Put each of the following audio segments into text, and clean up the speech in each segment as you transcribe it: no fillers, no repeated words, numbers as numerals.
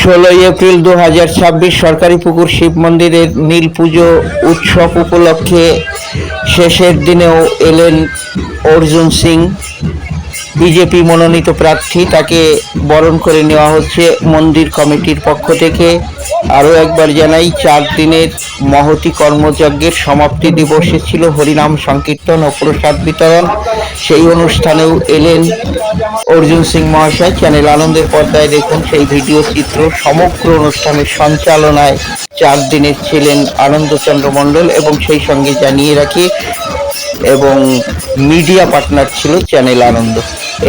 16 April 2026 সরকারি পুকুর শিব মন্দিরের নীল পুজো উৎসব উপলক্ষে শেষের দিনেও এলেন অর্জুন সিং, বিজেপি মনোনীত প্রার্থী। তাকে বরণ করে নেওয়া হচ্ছে মন্দির কমিটির পক্ষ থেকে। আরও একবার জানাই, 4 দিনের মহতি কর্মযজ্ঞের সমাপ্তি দিবসে ছিল হরিনাম সংকীর্তন ও প্রসাদ বিতরণ। সেই অনুষ্ঠানেও এলেন অর্জুন সিং মহাশয়। চ্যানেল আনন্দের পর্দায় দেখুন সেই ভিডিও চিত্র। সমগ্র অনুষ্ঠানের সঞ্চালনায় 4 দিনের ছিলেন আনন্দচন্দ্র মণ্ডল, এবং সেই সঙ্গে জানিয়ে রাখি এবং মিডিয়া পার্টনার ছিল চ্যানেল আনন্দ।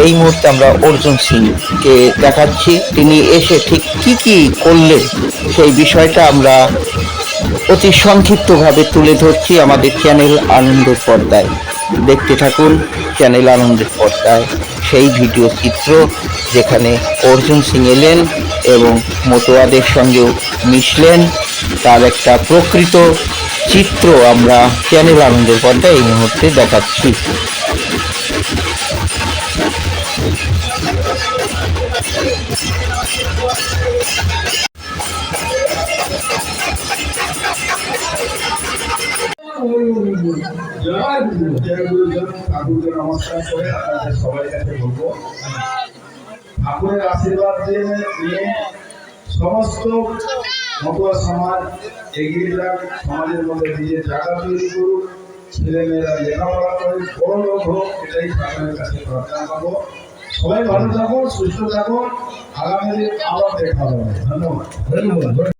এই মুহূর্তে আমরা অর্জুন সিংকে দেখাচ্ছি, তিনি এসে ঠিক কি কি করলেন সেই বিষয়টা আমরা অতি সংক্ষিপ্তভাবে তুলে ধরছি আমাদের চ্যানেল আনন্দের পর্দায়। দেখতে থাকুন চ্যানেল আনন্দের পর্দায় সেই ভিডিও চিত্র যেখানে অর্জুন সিং এলেন এবং মতুয়াদের সঙ্গেও মিশলেন। তার একটা প্রকৃত চিত্র আমরা চ্যানেল আনন্দের পর্দায় এই মুহূর্তে দেখাচ্ছি। ঠাকুরকে নমস্কার করে আপনাদের সবাই কাছে বলবো, ঠাকুরের আশীর্বাদ নিয়ে সমস্ত মতুয়া সমাজ এগিয়ে যাক, সমাজের মধ্যে নিজের জায়গা তৈরি করুক, ছেলেমেয়েরা লেখাপড়া করে বড় লোক হোক, এটাই ঠাকুরের কাছে প্রার্থনা করবো। সবাই ভালো থাকুন, সুস্থ থাকুন, আগামী দিন আবার দেখা হবে। ধন্যবাদ।